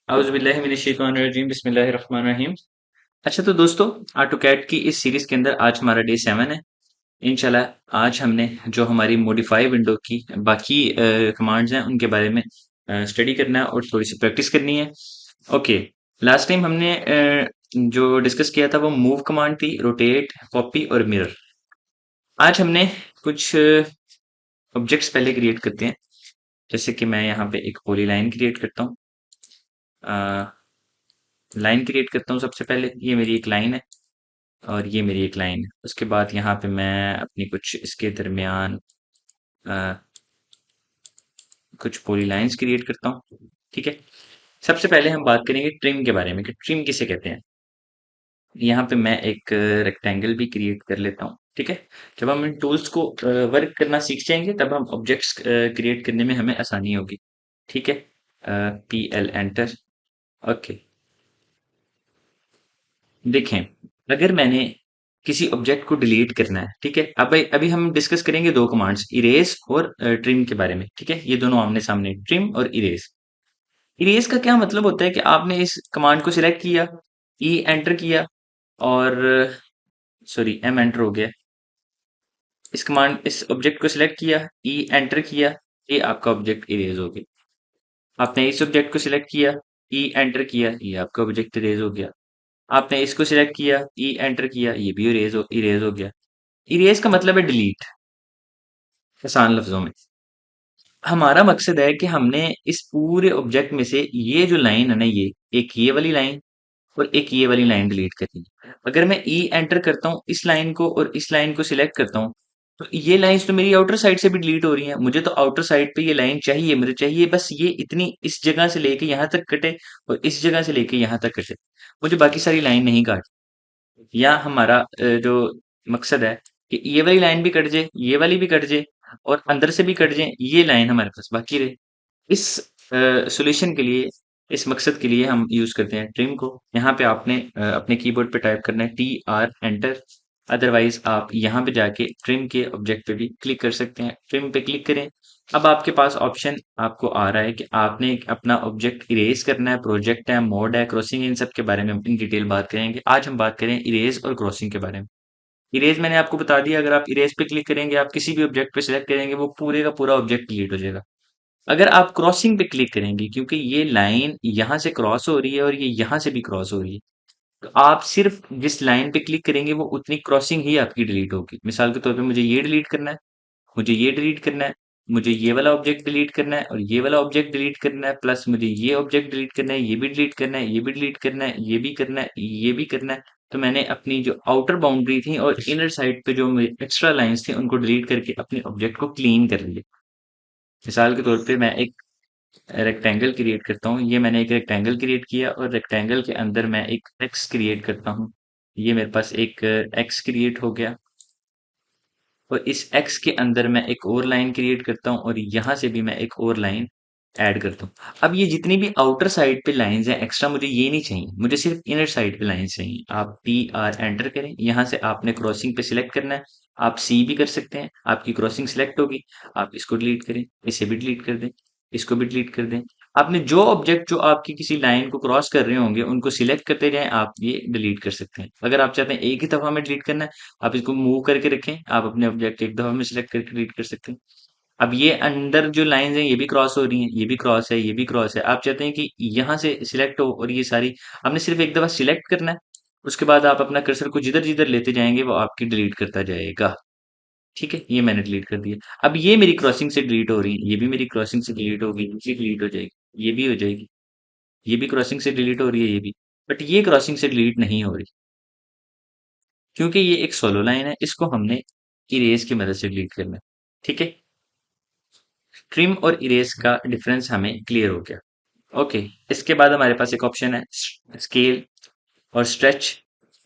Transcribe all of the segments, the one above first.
औज़ुबिल्लाहि बिस्मिल्लाहिर्रहमानिर्रहीम। अच्छा तो दोस्तों, ऑटोकैड की इस सीरीज के अंदर आज हमारा डे 7 है। इंशाल्लाह आज हमने जो हमारी मॉडिफाई विंडो की बाकी कमांड्स हैं उनके बारे में स्टडी करना है और थोड़ी सी प्रैक्टिस करनी है। ओके, लास्ट टाइम हमने जो डिस्कस किया था वो मूव कमांड थी, रोटेट, कॉपी और मिरर। आज हमने कुछ ऑब्जेक्ट्स पहले क्रिएट करते हैं। जैसे कि मैं यहाँ पे एक पॉली लाइन क्रिएट करता हूँ। लाइन क्रिएट करता हूँ सबसे पहले। ये मेरी एक लाइन है और ये मेरी एक लाइन है। उसके बाद यहाँ पे मैं अपनी कुछ इसके दरमियान अ, कुछ पॉली लाइंस क्रिएट करता हूँ। ठीक है, सबसे पहले हम बात करेंगे ट्रिम के बारे में कि ट्रिम किसे कहते हैं। यहाँ पे मैं एक रेक्टेंगल भी क्रिएट कर लेता हूँ। ठीक है, जब हम इन टूल्स को वर्क करना सीख जाएंगे तब हम ऑब्जेक्ट्स क्रिएट करने में हमें आसानी होगी। ठीक है, PL एंटर। ओके, देखें, अगर मैंने किसी ऑब्जेक्ट को डिलीट करना है, ठीक है, अब अभी हम डिस्कस करेंगे दो कमांड्स, इरेज और ट्रिम के बारे में। ठीक है, ये दोनों आमने सामने, ट्रिम और इरेज। इरेज का क्या मतलब होता है कि आपने इस कमांड को सिलेक्ट किया, ई एंटर किया और सॉरी एम एंटर हो गया। इस ऑब्जेक्ट को सिलेक्ट किया, ई एंटर किया, ये आपका ऑब्जेक्ट इरेज हो गया। आपने इस ऑब्जेक्ट को सिलेक्ट किया, ई एंटर किया, ये आपका ऑब्जेक्ट इरेज हो गया। आपने इसको सिलेक्ट किया, ई एंटर किया, ये भी इरेज हो गया। इरेज का मतलब है डिलीट, आसान लफ्जों में। हमारा मकसद है कि हमने इस पूरे ऑब्जेक्ट में से ये जो लाइन है ना, ये एक ये वाली लाइन और एक ये वाली लाइन डिलीट करनी है। अगर मैं ई एंटर करता हूँ इस लाइन को और इस लाइन को सिलेक्ट करता हूँ, तो ये लाइंस तो मेरी आउटर साइड से भी डिलीट हो रही हैं। मुझे तो आउटर साइड पे ये लाइन चाहिए, मुझे चाहिए बस ये इतनी, इस जगह से लेके यहाँ तक कटे और इस जगह से लेके यहाँ तक कटे। मुझे बाकी सारी लाइन नहीं काट। या हमारा जो मकसद है कि ये वाली लाइन भी कट जाए, ये वाली भी कट जाए और अंदर से भी कट जाए, ये लाइन हमारे पास बाकी रहे। इस सॉल्यूशन के लिए, इस मकसद के लिए हम यूज करते हैं ट्रिम को। यहाँ पे आपने अपने कीबोर्ड पे टाइप करना है TR एंटर। अदरवाइज आप यहाँ पे जाके ट्रिम के ऑब्जेक्ट पे भी क्लिक कर सकते हैं। ट्रिम पे क्लिक करें। अब आपके पास ऑप्शन आपको आ रहा है कि आपने अपना ऑब्जेक्ट इरेज करना है, प्रोजेक्ट है, मोड है, क्रॉसिंग, इन सब के बारे में हम इन डिटेल बात करेंगे। आज हम बात करें इरेज और क्रॉसिंग के बारे में। इरेज मैंने आपको बता दिया, अगर आप इरेज पे क्लिक करेंगे, आप किसी भी ऑब्जेक्ट पे सिलेक्ट करेंगे, वो पूरे का पूरा ऑब्जेक्ट डिलीट हो जाएगा। अगर आप क्रॉसिंग पे क्लिक करेंगे, क्योंकि ये लाइन यहाँ से क्रॉस हो रही है और ये यहाँ से भी क्रॉस हो रही है, तो आप सिर्फ जिस लाइन पे क्लिक करेंगे वो उतनी क्रॉसिंग ही आपकी डिलीट होगी। मिसाल के तौर पे मुझे ये डिलीट करना है, मुझे ये डिलीट करना है, मुझे ये वाला ऑब्जेक्ट डिलीट करना है और ये वाला ऑब्जेक्ट डिलीट करना है, प्लस मुझे ये ऑब्जेक्ट डिलीट करना है, ये भी डिलीट करना है, ये भी डिलीट करना है, ये भी करना है, ये भी करना है। तो मैंने अपनी जो आउटर बाउंड्री थी और इनर साइड पे जो एक्स्ट्रा लाइंस थी उनको डिलीट करके अपने ऑब्जेक्ट को क्लीन कर लिया। मिसाल के तौर पे मैं एक रेक्टेंगल क्रिएट करता हूँ। ये मैंने एक रेक्टेंगल क्रिएट किया और रेक्टेंगल के अंदर मैं एक एक्स क्रिएट करता हूँ। ये मेरे पास एक एक्स क्रिएट हो गया और इस एक्स के अंदर मैं एक और लाइन क्रिएट करता हूँ और यहाँ से भी मैं एक और लाइन ऐड करता हूँ। अब ये जितनी भी आउटर साइड पे लाइंस हैं एक्स्ट्रा, मुझे ये नहीं चाहिए, मुझे सिर्फ इनर साइड पे लाइंस चाहिए। आप TR एंटर करें, यहाँ से आपने क्रॉसिंग पे सिलेक्ट करना है। आप सी भी कर सकते हैं, आपकी क्रॉसिंग सिलेक्ट होगी। आप इसको डिलीट करें, इसे भी डिलीट कर दें, इसको भी डिलीट कर दें। आपने जो ऑब्जेक्ट जो आपकी किसी लाइन को क्रॉस कर रहे होंगे उनको सिलेक्ट करते जाएं, आप ये डिलीट कर सकते हैं। अगर आप चाहते हैं एक ही दफा में डिलीट करना है, आप इसको मूव करके रखें, आप अपने ऑब्जेक्ट एक दफा में सिलेक्ट करके डिलीट कर सकते हैं। अब ये अंदर जो लाइंस हैं ये भी क्रॉस हो रही हैं, ये भी क्रॉस है, ये भी क्रॉस है। आप चाहते हैं कि यहाँ से सिलेक्ट हो और ये सारी, आपने सिर्फ एक दफा सिलेक्ट करना है। उसके बाद आप अपना कर्सर को जिधर जिधर लेते जाएंगे वो आपकी डिलीट करता जाएगा। ठीक है, ये मैंने डिलीट कर दिया। अब ये मेरी क्रॉसिंग से डिलीट हो रही है, ये भी मेरी क्रॉसिंग से डिलीट होगी, ये डिलीट हो जाएगी, ये भी हो जाएगी, ये भी क्रॉसिंग से डिलीट हो रही है, ये भी। बट ये क्रॉसिंग से डिलीट नहीं हो रही क्योंकि ये एक सोलो लाइन है, इसको हमने इरेज की मदद से डिलीट करना है। ठीक है, ट्रिम और इरेज का डिफरेंस हमें क्लियर हो गया। ओके, इसके बाद हमारे पास एक ऑप्शन है स्केल और स्ट्रेच।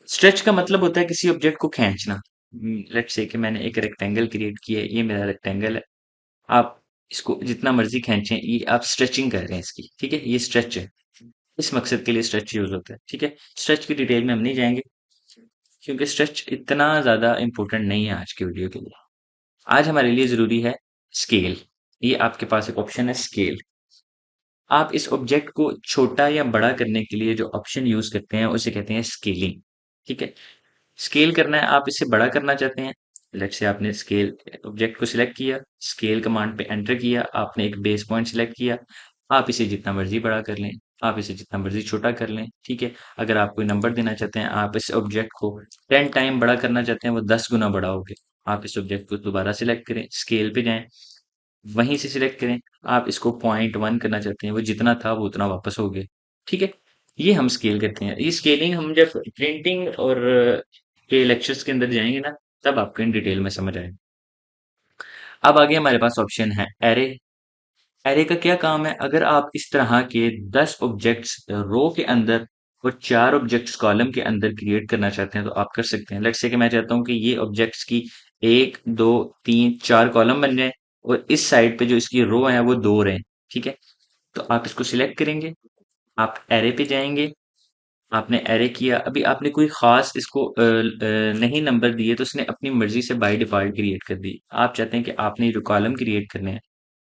स्ट्रेच का मतलब होता है किसी ऑब्जेक्ट को खींचना। लेट्स से कि मैंने एक रेक्टेंगल क्रिएट किया है, ये मेरा रेक्टेंगल है। आप इसको जितना मर्जी खींचें, ये आप स्ट्रेचिंग कर रहे हैं इसकी। ठीक है, ये स्ट्रेच है, इस मकसद के लिए स्ट्रेच यूज होता है। ठीक है, स्ट्रेच की डिटेल में हम नहीं जाएंगे क्योंकि स्ट्रेच इतना ज्यादा इंपॉर्टेंट नहीं है आज की वीडियो के लिए। आज हमारे लिए जरूरी है स्केल। ये आपके पास एक ऑप्शन है स्केल। आप इस ऑब्जेक्ट को छोटा या बड़ा करने के लिए जो ऑप्शन यूज करते हैं उसे कहते हैं स्केलिंग। ठीक है, स्केल करना है, आप इसे बड़ा करना चाहते हैं। लेट्स से आपने स्केल ऑब्जेक्ट को सिलेक्ट किया, स्केल कमांड पे एंटर किया, आपने एक बेस पॉइंट सिलेक्ट किया। आप इसे जितना मर्जी बड़ा कर लें, आप इसे जितना मर्जी छोटा कर लें। ठीक है, अगर आप कोई नंबर देना चाहते हैं, आप इस ऑब्जेक्ट को 10 टाइम बड़ा करना चाहते हैं, वो 10 गुना बड़ा हो गया। आप इस ऑब्जेक्ट को दोबारा सिलेक्ट करें, स्केल पे जाएं, वहीं से सिलेक्ट करें। आप इसको 0.1 करना चाहते हैं, वो जितना था वो उतना वापस हो गया। ठीक है, ये हम स्केल करते हैं। ये स्केलिंग हम जब प्रिंटिंग और के लेक्चर्स के अंदर जाएंगे ना, तब आपको इन डिटेल में समझ आएगा। अब आगे हमारे पास ऑप्शन है एरे। एरे का क्या काम है? अगर आप इस तरह के 10 ऑब्जेक्ट्स रो के अंदर और 4 ऑब्जेक्ट्स कॉलम के अंदर क्रिएट करना चाहते हैं तो आप कर सकते हैं। लेट्स से कि मैं चाहता हूँ कि ये ऑब्जेक्ट्स की 1 2 3 4 कॉलम बन जाए और इस साइड पे जो इसकी रो है वो 2 रहे। ठीक है, तो आप इसको सिलेक्ट करेंगे, आप एरे पे जाएंगे, आपने एरे किया। अभी आपने कोई खास इसको नहीं नंबर दिए तो उसने अपनी मर्जी से बाय डिफॉल्ट क्रिएट कर दी। आप चाहते हैं कि आपने जो कॉलम क्रिएट करने हैं,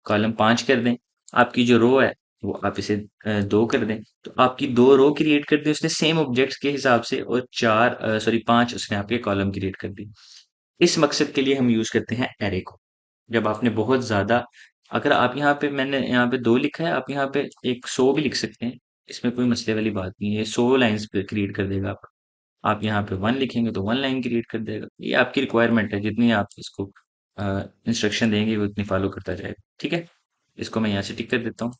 कॉलम 5 कर दें। आपकी जो रो है वो आप इसे 2 कर दें। तो आपकी 2 रो क्रिएट कर दी उसने सेम ऑब्जेक्ट्स के हिसाब से, और 5 उसने आपके कॉलम क्रिएट कर दी। इस मकसद के लिए हम यूज करते हैं एरे को। जब आपने बहुत ज्यादा, अगर आप यहाँ पे, मैंने यहाँ पे 2 लिखा है, आप यहाँ पे एक 100 भी लिख सकते हैं। इसमें कोई मसले वाली बात नहीं है, 100 लाइन्स पे क्रिएट कर देगा आप यहाँ पे 1 लिखेंगे तो 1 लाइन क्रिएट कर देगा। ये आपकी रिक्वायरमेंट है, जितनी आप इसको इंस्ट्रक्शन देंगे वो उतनी फॉलो करता जाएगा। ठीक है, इसको मैं यहाँ से टिक कर देता हूँ।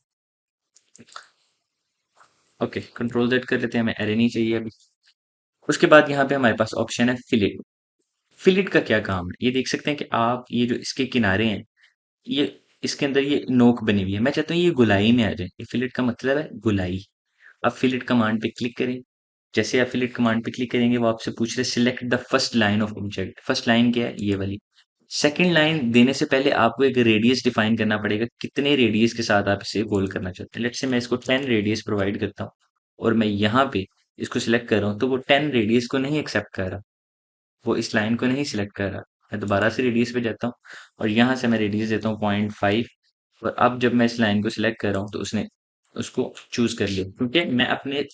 ओके, कंट्रोल जेड कर लेते हैं, हमें एरे नहीं चाहिए अभी। उसके बाद यहाँ पे हमारे पास ऑप्शन है फिलिट। फिलिट का क्या काम है? ये देख सकते हैं कि आप ये जो इसके किनारे हैं, ये इसके अंदर ये नोक बनी हुई है, मैं चाहता हूँ ये गुलाई में आ जाए। ये फिलेट का मतलब है गुलाई। आप फिलेट कमांड पे क्लिक करें। जैसे आप फिलेट कमांड पे क्लिक करेंगे वो आपसे पूछ रहे select the first line of object. First line क्या है? ये वाली। सेकंड लाइन देने से पहले आपको एक रेडियस डिफाइन करना पड़ेगा, कितने रेडियस के साथ आप इसे गोल करना चाहते हैं। लेट्स से मैं इसको 10 रेडियस प्रोवाइड करता हूँ और मैं यहाँ पे इसको सिलेक्ट कर रहा हूँ, तो वो 10 रेडियस को नहीं एक्सेप्ट कर रहा, वो इस लाइन को नहीं सिलेक्ट कर रहा। मैं दोबारा से रेडियस पे जाता हूँ और यहाँ से मैं रेडियस देता हूँ 0.5। और अब जब मैं इस लाइन को सिलेक्ट कर रहा हूँ तो उसने उसको चूज कर लिया, क्योंकि मैं अपने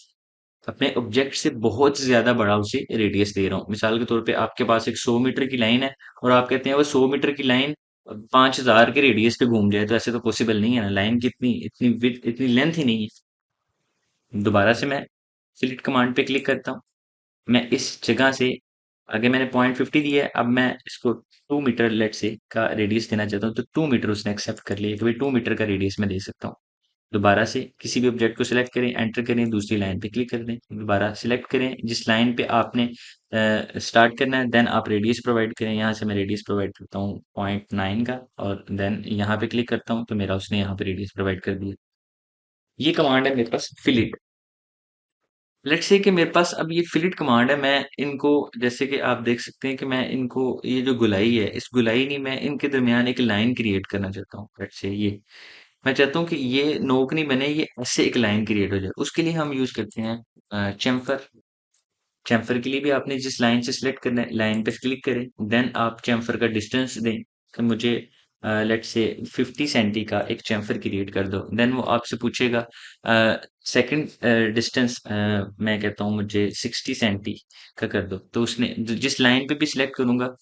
अपने ऑब्जेक्ट से बहुत ज्यादा बड़ा उसे रेडियस दे रहा हूँ। मिसाल के तौर पे आपके पास एक 100 मीटर की लाइन है और आप कहते हैं वो 100 मीटर की लाइन 5,000 के रेडियस पे घूम जाए, तो ऐसे तो पॉसिबल नहीं है ना। लाइन की इतनी इतनी विड्थ, इतनी लेंथ ही नहीं है। दोबारा से मैं सिलेक्ट कमांड पे क्लिक करता हूँ। मैं इस जगह से, आगे मैंने 0.50 दिया है, अब मैं इसको 2 मीटर लेट से का रेडियस देना चाहता हूँ, तो 2 मीटर उसने एक्सेप्ट कर लिया कि भाई 2 मीटर का रेडियस मैं दे सकता हूँ। दोबारा से किसी भी ऑब्जेक्ट को सिलेक्ट करें, एंटर करें, दूसरी लाइन पे क्लिक कर दें, दोबारा सिलेक्ट करें जिस लाइन पे आपने स्टार्ट करना है, देन आप रेडियस प्रोवाइड करें। यहाँ से मैं रेडियस प्रोवाइड करता हूँ 0.9 का, और देन यहाँ पे क्लिक करता हूँ तो मेरा उसने यहाँ पे रेडियस प्रोवाइड कर दिया। ये कमांड है मेरे पास फिलिट। लेट्स से कि मेरे पास अब ये फिलिट कमांड है, मैं इनको, जैसे कि आप देख सकते हैं कि मैं इनको, ये जो गुलाई है, इस गुलाई नहीं, मैं इनके दरमियान एक लाइन क्रिएट करना चाहता हूँ। लेट्स से ये मैं चाहता हूँ कि ये नोक नहीं बने, ये ऐसे एक लाइन क्रिएट हो जाए। उसके लिए हम यूज करते हैं चैम्फर। चैम्फर के लिए भी आपने जिस लाइन से सिलेक्ट करना है, लाइन पे क्लिक करें, देन आप चैम्फर का डिस्टेंस दें कि मुझे लेट्स से 50 सेंटी का एक चैम्फर क्रिएट कर दो। देन वो आपसे पूछेगा सेकंड डिस्टेंस, मैं कहता हूँ मुझे 60 सेंटी का कर दो। तो उसने जिस लाइन पे भी सिलेक्ट करूंगा,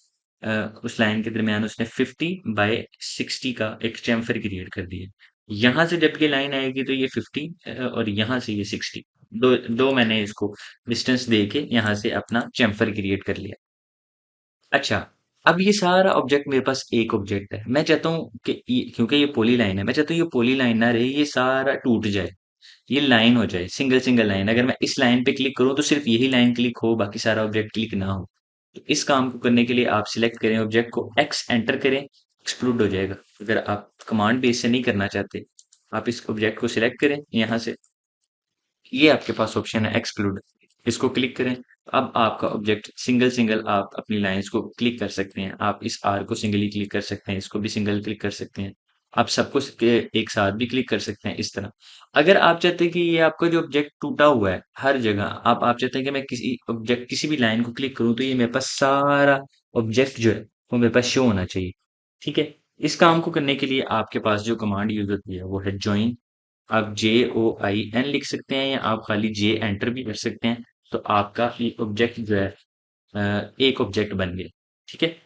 उस लाइन के दरमियान उसने 50/60 का एक चैम्फर क्रिएट कर दिया। यहाँ से जब ये लाइन आएगी तो ये 50 और यहाँ से ये 60, दो दो मैंने इसको डिस्टेंस दे के यहाँ से अपना चैम्फर क्रिएट कर लिया। अच्छा, अब ये सारा ऑब्जेक्ट मेरे पास एक ऑब्जेक्ट है, मैं चाहता हूँ कि क्योंकि ये पॉली लाइन है, मैं चाहता हूँ ये पॉली लाइन ना रहे, ये सारा टूट जाए, ये लाइन हो जाए, सिंगल सिंगल लाइन। अगर मैं इस लाइन पे क्लिक करूँ तो सिर्फ यही लाइन क्लिक हो, बाकी सारा ऑब्जेक्ट क्लिक ना हो। तो इस काम को करने के लिए आप सिलेक्ट करें ऑब्जेक्ट को, एक्स एंटर करें, एक्सक्लूड हो जाएगा। अगर आप कमांड बेस से नहीं करना चाहते, आप इस ऑब्जेक्ट को सिलेक्ट करें यहाँ से, ये आपके पास ऑप्शन है एक्सक्लूड, इसको क्लिक करें। अब आपका ऑब्जेक्ट सिंगल सिंगल आप अपनी लाइंस को क्लिक कर सकते हैं। आप इस आर को सिंगली क्लिक कर सकते हैं, इसको भी सिंगल क्लिक कर सकते हैं, आप सबको एक साथ भी क्लिक कर सकते हैं इस तरह। अगर आप चाहते हैं कि ये आपका जो ऑब्जेक्ट टूटा हुआ है हर जगह, आप चाहते हैं कि मैं किसी ऑब्जेक्ट किसी भी लाइन को क्लिक करूं तो ये मेरे पास सारा ऑब्जेक्ट जो है वो मेरे पास शो होना चाहिए। ठीक है, इस काम को करने के लिए आपके पास जो कमांड यूज होती है वो है ज्वाइन। आप JOIN लिख सकते हैं या आप खाली J एंटर भी कर सकते हैं। तो आपका ये ऑब्जेक्ट जो है एक ऑब्जेक्ट बन गया। ठीक है,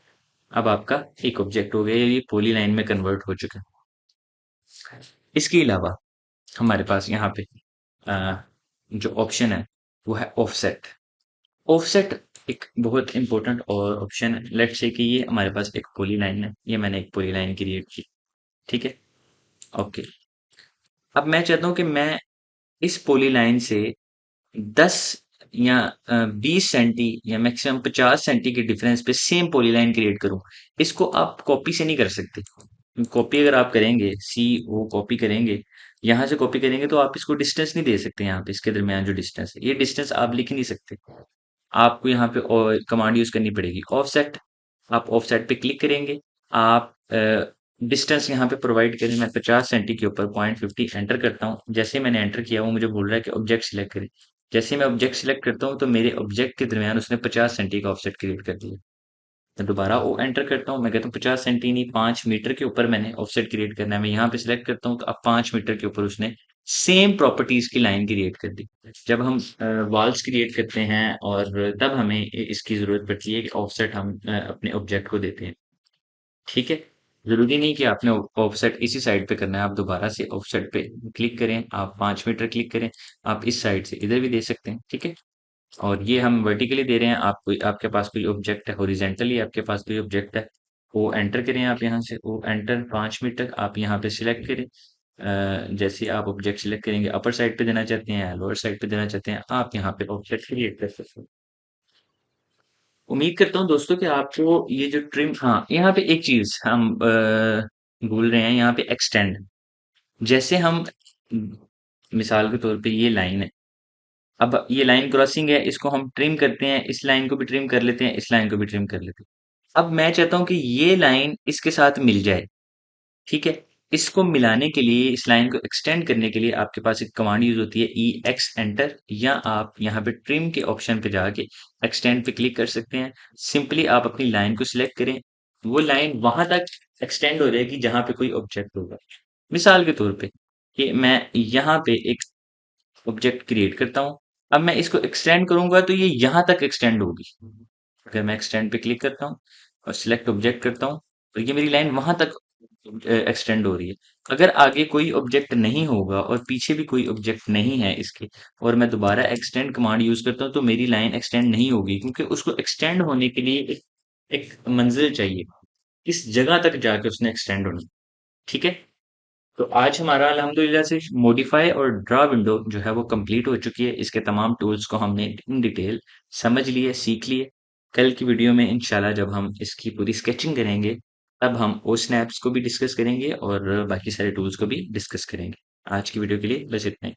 अब आपका एक ऑब्जेक्ट हो गया, ये पॉली लाइन में कन्वर्ट हो चुका है। इसके अलावा हमारे पास यहाँ पे अ, जो ऑप्शन है वो है ऑफसेट। ऑफसेट एक बहुत इंपॉर्टेंट और ऑप्शन है। लेट्स से कि ये हमारे पास एक पॉली लाइन है, ये मैंने एक पॉली लाइन क्रिएट की। ठीक है, ओके। अब मैं चाहता हूँ कि मैं इस पॉली लाइन से 10 या 20 सेंटी या मैक्सिमम 50 सेंटी के डिफरेंस पे सेम पॉलीलाइन क्रिएट करूं। इसको आप कॉपी से नहीं कर सकते। कॉपी अगर आप करेंगे, CO कॉपी करेंगे, यहाँ से कॉपी करेंगे तो आप इसको डिस्टेंस नहीं दे सकते। यहाँ पे इसके दरमियान जो डिस्टेंस है, ये डिस्टेंस आप लिख नहीं सकते। आपको यहाँ पे कमांड यूज करनी पड़ेगी ऑफसेट। आप ऑफसेट पे क्लिक करेंगे, आप डिस्टेंस यहाँ पे प्रोवाइड करें। मैं 50 सेंटी के ऊपर 0.50 एंटर करता हूँ। जैसे ही मैंने एंटर किया, वो मुझे बोल रहा है कि ऑब्जेक्ट सिलेक्ट करें। जैसे ही मैं ऑब्जेक्ट सिलेक्ट करता हूँ तो मेरे ऑब्जेक्ट के दरमियान उसने 50 सेंटी का ऑफसेट क्रिएट कर दिया। मैं दोबारा वो एंटर करता हूँ, मैं कहता हूँ 50 सेंटी नहीं, 5 मीटर के ऊपर मैंने ऑफसेट क्रिएट करना है। मैं यहाँ पे सिलेक्ट करता हूँ तो अब 5 मीटर के ऊपर उसने सेम प्रॉपर्टीज की लाइन क्रिएट कर दी। जब हम वॉल्स क्रिएट करते हैं और तब हमें इसकी जरूरत पड़ती है कि ऑफसेट हम अपने ऑब्जेक्ट को देते हैं। ठीक है, जरूरी नहीं कि आपने ऑफसेट इसी साइड पे करना है। आप दोबारा से ऑफसेट पे क्लिक करें, आप 5 मीटर क्लिक करें, आप इस साइड से इधर भी दे सकते हैं। ठीक है, और ये हम वर्टिकली दे रहे हैं। आप कोई, आपके पास कोई ऑब्जेक्ट है, हॉरिजेंटली आपके पास कोई ऑब्जेक्ट है, वो एंटर करें। आप यहाँ से वो एंटर 5 मीटर आप यहाँ पे सिलेक्ट करें। जैसे आप ऑब्जेक्ट सिलेक्ट करेंगे, अपर साइड पे देना चाहते हैं या लोअर साइड पे देना चाहते हैं, आप यहाँ पे ऑब्जेक्ट क्रिएट कर सकते हैं। उम्मीद करता हूँ दोस्तों कि आपको ये जो ट्रिम, हाँ यहाँ पे एक चीज हम भूल रहे हैं, यहाँ पे एक्सटेंड। जैसे हम मिसाल के तौर पे ये लाइन है, अब ये लाइन क्रॉसिंग है, इसको हम ट्रिम करते हैं, इस लाइन को भी ट्रिम कर लेते हैं, इस लाइन को भी ट्रिम कर लेते हैं। अब मैं चाहता हूं कि ये लाइन इसके साथ मिल जाए। ठीक है, इसको मिलाने के लिए, इस लाइन को एक्सटेंड करने के लिए आपके पास एक कमांड यूज होती है EX एंटर, या आप यहाँ पे ट्रिम के ऑप्शन पे जाके एक्सटेंड पे क्लिक कर सकते हैं। सिंपली आप अपनी लाइन को सिलेक्ट करें, वो लाइन वहां तक एक्सटेंड हो जाएगी जहां पे कोई ऑब्जेक्ट होगा। मिसाल के तौर पे कि मैं यहाँ पे एक ऑब्जेक्ट क्रिएट करता हूँ, अब मैं इसको एक्सटेंड करूंगा तो ये यहां तक एक्सटेंड होगी। अगर मैं एक्सटेंड पे क्लिक करता हूँ और सिलेक्ट ऑब्जेक्ट करता हूँ तो ये मेरी लाइन वहां तक एक्सटेंड हो रही है। अगर आगे कोई ऑब्जेक्ट नहीं होगा और पीछे भी कोई ऑब्जेक्ट नहीं है इसके, और मैं दोबारा एक्सटेंड कमांड यूज करता हूँ, तो मेरी लाइन एक्सटेंड नहीं होगी, क्योंकि उसको एक्सटेंड होने के लिए एक मंजिल चाहिए, इस जगह तक जाके उसने एक्सटेंड होना। ठीक है, तो आज हमारा अल्हम्दुलिल्लाह से मॉडिफाई और ड्रा विंडो जो है वो कंप्लीट हो चुकी है। इसके तमाम टूल्स को हमने इन डिटेल समझ लिए, सीख लिए। कल की वीडियो में इंशाल्लाह जब हम इसकी पूरी स्केचिंग करेंगे, तब हम ओ स्नैप्स को भी डिस्कस करेंगे और बाकी सारे टूल्स को भी डिस्कस करेंगे। आज की वीडियो के लिए बस इतना ही।